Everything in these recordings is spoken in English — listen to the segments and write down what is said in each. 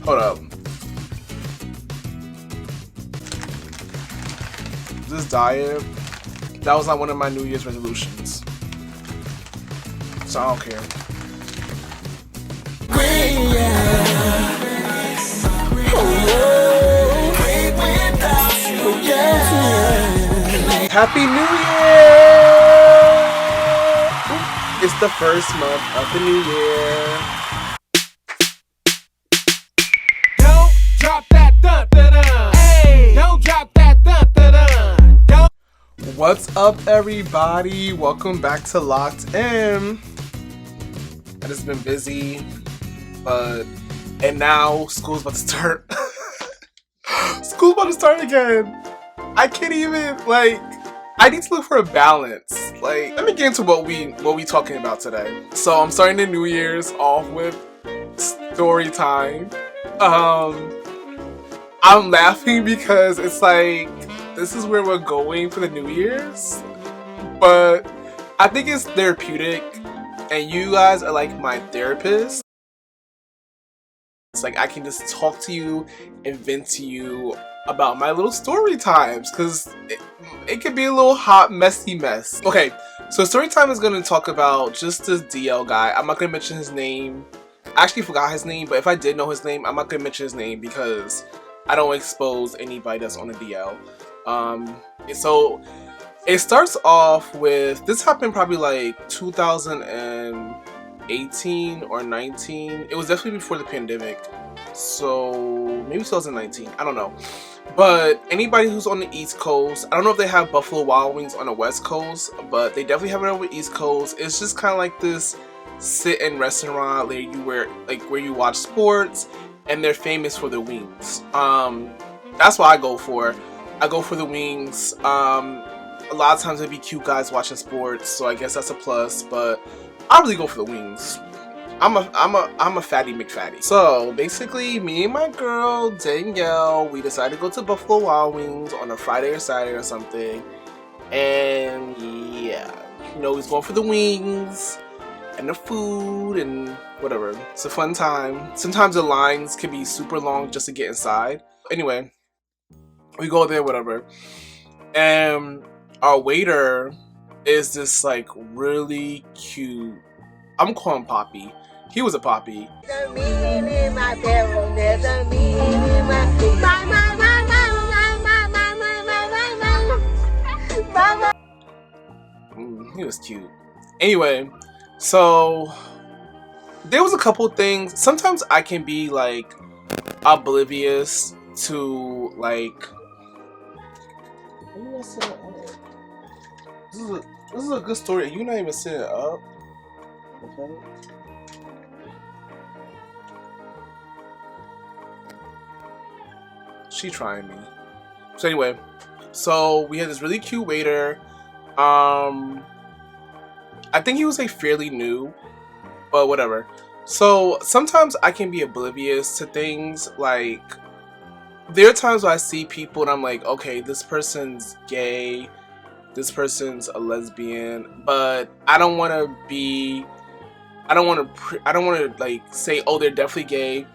Hold up. This diet, that was not one of my New Year's resolutions. So I don't care. Happy New Year! It's the first month of the new year. Don't drop that dun dun dun. Hey, don't drop that dun dun dun. Don't. What's up, everybody? Welcome back to Locked In. I just been busy, and now school's about to start. School's about to start again. I can't even, I need to look for a balance. Let me get into what we talking about today. So I'm starting the New Year's off with story time. I'm laughing because it's like, this is where we're going for the New Year's, but I think it's therapeutic, and you guys are like my therapist. It's like I can just talk to you and vent to you about my little story times, because it could be a little hot, messy mess. Okay, so story time is going to talk about just this DL guy. I'm not going to mention his name. I actually forgot his name, but if I did know his name, I'm not going to mention his name because I don't expose anybody that's on the DL. So it starts off with, this happened probably like 2018 or 19. It was definitely before the pandemic, so maybe 2019, I don't know. But anybody who's on the East Coast, I don't know if they have Buffalo Wild Wings on the West Coast, but they definitely have it on the East Coast. It's just kind of like this sit-in restaurant where you watch sports, and they're famous for their wings. That's what I go for. I go for the wings. A lot of times it'd be cute guys watching sports, so I guess that's a plus, but I really go for the wings. I'm a fatty McFatty. So basically, me and my girl Danielle, we decided to go to Buffalo Wild Wings on a Friday or Saturday or something, and yeah, we was going for the wings and the food and whatever. It's a fun time. Sometimes the lines can be super long just to get inside. Anyway, we go there, whatever, and our waiter is this like really cute, I'm calling Poppy. He was a Poppy. He was cute. Anyway, so there was a couple things. Sometimes I can be like oblivious to like. This is a good story. You're not even sitting up. Okay. She trying me. So anyway, so we had this really cute waiter. I think he was like fairly new, but whatever. So sometimes I can be oblivious to things. Like, there are times where I see people and I'm like, okay, this person's gay, this person's a lesbian, but I don't want to like say, oh, they're definitely gay,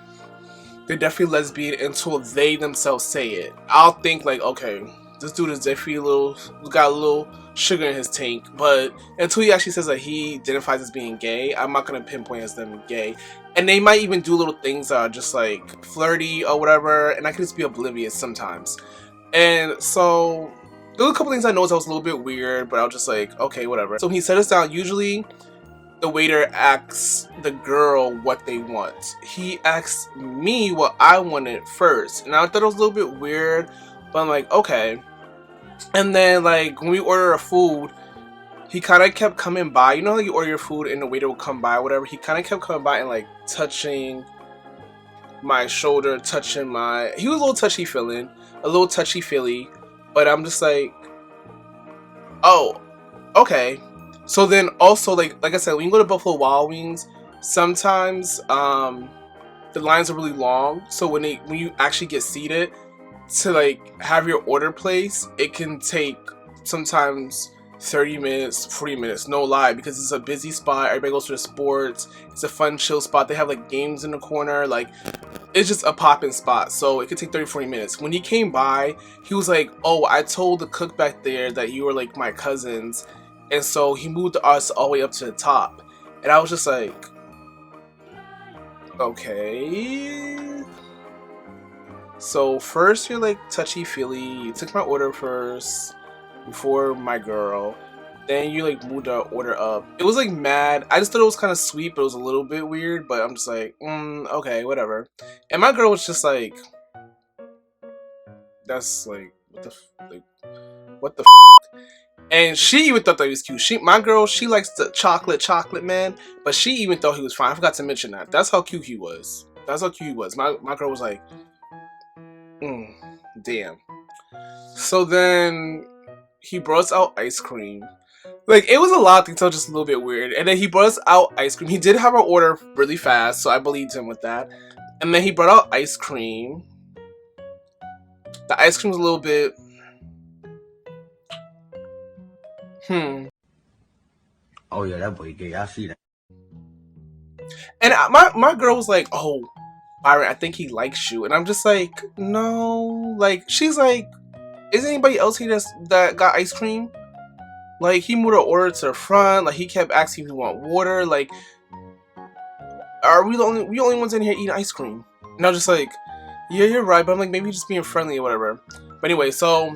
they're definitely lesbian until they themselves say it. I'll think like, okay, this dude is definitely got a little sugar in his tank, but until he actually says that he identifies as being gay, I'm not gonna pinpoint as them gay. And they might even do little things that are just like flirty or whatever, and I can just be oblivious sometimes. And so there were a couple things I noticed that was a little bit weird, but I was just like, okay, whatever. So he set us down. Usually the waiter asks the girl what they want. He asked me what I wanted first, and I thought it was a little bit weird, but I'm like, okay. And then like when we order our food, he kind of kept coming by. You know how you order your food and the waiter will come by or whatever? He kind of kept coming by and like touching my shoulder, touching my... He was a little touchy-feely, but I'm just like, oh, okay. So then also, like I said, when you go to Buffalo Wild Wings, sometimes the lines are really long. So when you actually get seated to like have your order placed, it can take sometimes 30 minutes, 40 minutes, no lie, because it's a busy spot. Everybody goes to the sports. It's a fun, chill spot. They have like games in the corner. Like, it's just a pop-in spot, so it could take 30-40 minutes. When he came by, he was like, oh, I told the cook back there that you were like my cousins, and so he moved us all the way up to the top. And I was just like, okay. So first you're like touchy-feely, you took my order first before my girl, then you like moved our order up. It was like mad. I just thought it was kind of sweet, but it was a little bit weird. But I'm just like, okay, whatever. And my girl was just like, that's like, what the f? And she even thought that he was cute. My girl, she likes the chocolate man, but she even thought he was fine. I forgot to mention that. That's how cute he was. That's how cute he was. My girl was like, damn. So then he brought us out ice cream. Like, it was a lot of things that was just a little bit weird. And then he brought us out ice cream. He did have our order really fast, so I believed him with that. And then he brought out ice cream. The ice cream was a little bit... Oh yeah, that boy gay. I see that. And my girl was like, oh, Byron, I think he likes you. And I'm just like, no. Like, she's like, is anybody else here that got ice cream? Like, he moved our order to the front. Like, he kept asking if we want water. Like, are we the only ones in here eating ice cream? And I was just like, yeah, you're right. But I'm like, maybe you're just being friendly or whatever. But anyway, so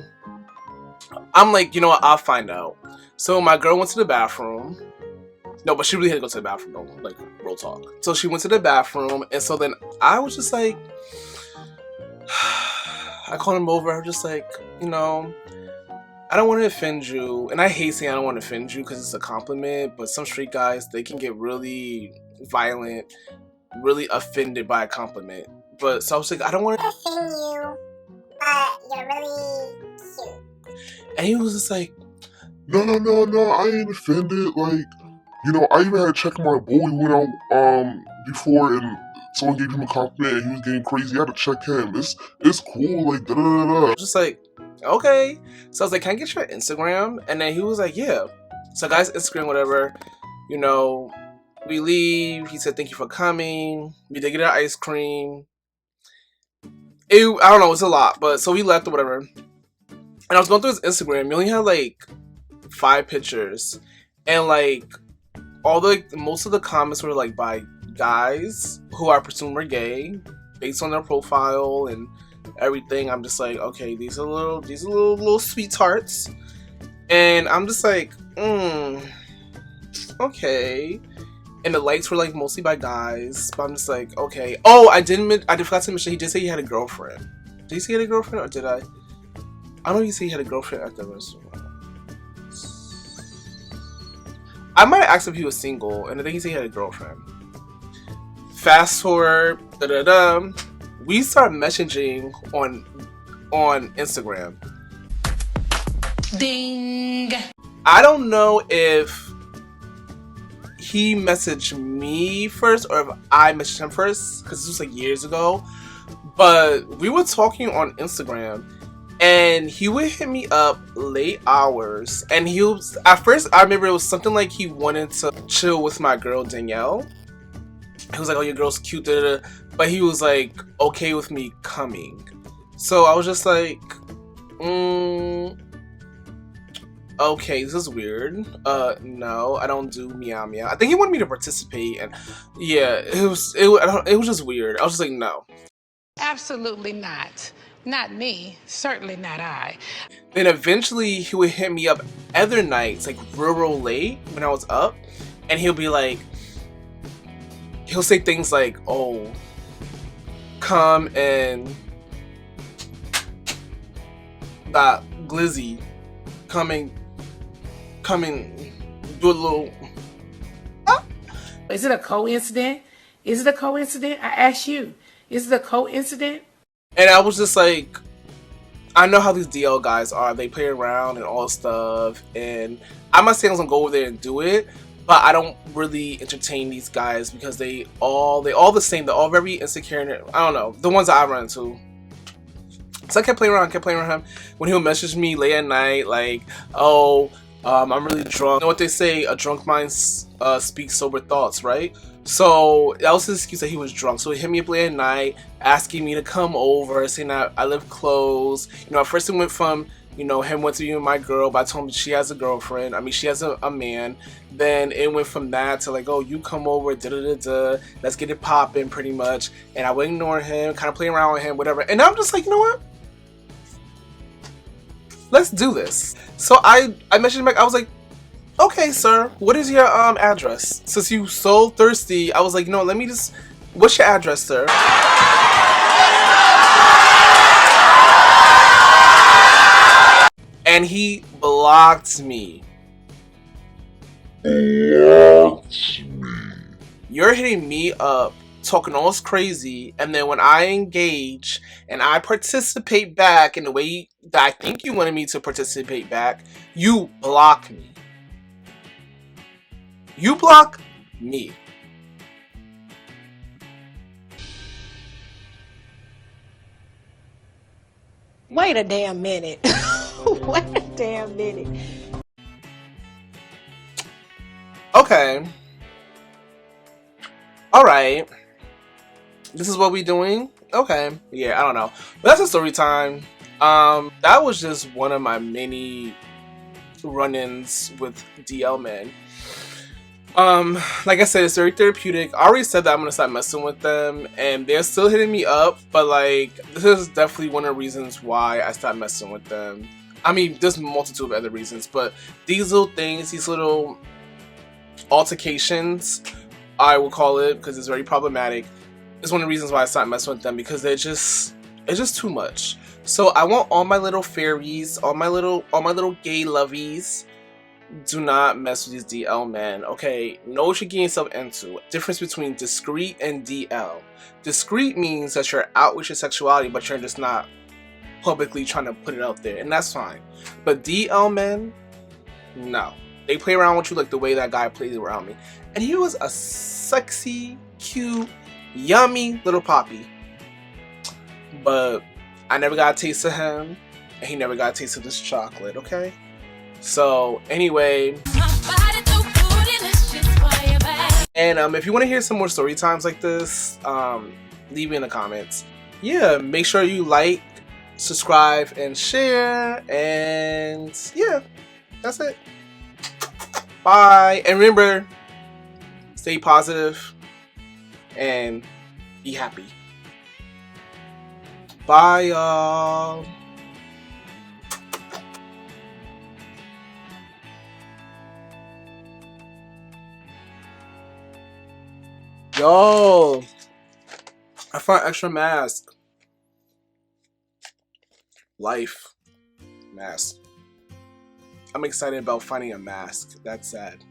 I'm like, you know what? I'll find out. So my girl went to the bathroom. No, but she really had to go to the bathroom though. Like, real talk. So she went to the bathroom. And so then I was just like, I called him over. I was just like, you know, I don't want to offend you. And I hate saying I don't want to offend you because it's a compliment. But some straight guys, they can get really violent, really offended by a compliment. But so I was like, I don't want to offend you, but you're really cute. And he was just like, No, I ain't offended. Like, you know, I even had to check my boy who went out before and someone gave him a compliment and he was getting crazy. I had to check him. It's cool, like da da da da. I was just like, okay. So I was like, can I get your Instagram? And then he was like, yeah. So guys, Instagram, whatever. You know, we leave. He said, thank you for coming. We did get our ice cream. I don't know, it's a lot. But so we left or whatever. And I was going through his Instagram. He only had like 5 pictures. And like most of the comments were like by guys who I presume were gay based on their profile and everything. I'm just like, okay, these are little sweethearts. And I'm just like, okay. And the likes were like mostly by guys, but I'm just like, okay. Oh, I forgot to mention he did say he had a girlfriend. Did he say he had a girlfriend or did I? I don't know if he said he had a girlfriend at the restaurant. I might have asked if he was single, and I think he said he had a girlfriend. Fast forward, we start messaging on Instagram. Ding. I don't know if he messaged me first or if I messaged him first, because this was like years ago. But we were talking on Instagram. And he would hit me up late hours. And he was, at first, I remember it was something like he wanted to chill with my girl, Danielle. He was like, oh, your girl's cute, da, da, da. But he was like, okay with me coming. So I was just like, okay, this is weird. No, I don't do meow meow. I think he wanted me to participate. And yeah, it was just weird. I was just like, no. Absolutely not. Not me. Certainly not I. Then eventually he would hit me up other nights, like real late when I was up, and he'll say things like, oh, come and that glizzy, come and do a little. Is it a coincidence? Is it a coincidence? I ask you. Is it a coincidence? And I was just like, I know how these DL guys are. They play around and all stuff. And I'm not saying I was gonna go over there and do it, but I don't really entertain these guys because they all the same. They're all very insecure. And I don't know, the ones that I run into. So I kept playing around him. When he would message me late at night, like, oh, I'm really drunk. You know what they say? A drunk mind speaks sober thoughts, right? So that was his excuse that he was drunk. So he hit me up late at night asking me to come over, saying that I live close. You know, at first it went from, you know, him went to be with my girl, but I told him she has a girlfriend. I mean, she has a man. Then it went from that to like, oh, you come over, da da da da, let's get it popping, pretty much. And I would ignore him, kind of play around with him, whatever. And I'm just like, you know what? Let's do this. So I messaged him back. I was like, okay, sir, what is your address? Since you so thirsty, I was like, no, let me just. What's your address, sir? And he blocked me. You're hitting me up, talking all this crazy, and then when I engage and I participate back in the way that I think you wanted me to participate back, you block me. You block me. Wait a damn minute. Wait a damn minute. Okay. Alright. This is what we doing? Okay. Yeah, I don't know. But that's a story time. That was just one of my many run-ins with DL men. Like I said, it's very therapeutic. I already said that I'm gonna stop messing with them, and they're still hitting me up, but like, this is definitely one of the reasons why I stopped messing with them. I mean, there's a multitude of other reasons, but these little things, these little altercations, I will call it, because it's very problematic, is one of the reasons why I stopped messing with them, because it's just too much. So I want all my little fairies, all my little gay lovies, do not mess with these DL men, okay? Know what you're getting yourself into. Difference between discreet and DL. Discreet means that you're out with your sexuality, but you're just not publicly trying to put it out there, and that's fine. But DL men, no. They play around with you like the way that guy played around me. And he was a sexy, cute, yummy little poppy. But I never got a taste of him, and he never got a taste of this chocolate, okay? So, anyway. And if you want to hear some more story times like this, leave me in the comments. Yeah, make sure you like, subscribe, and share. And yeah, that's it. Bye. And remember, stay positive and be happy. Bye, y'all. Yo, I found extra mask. Life mask. I'm excited about finding a mask. That's sad.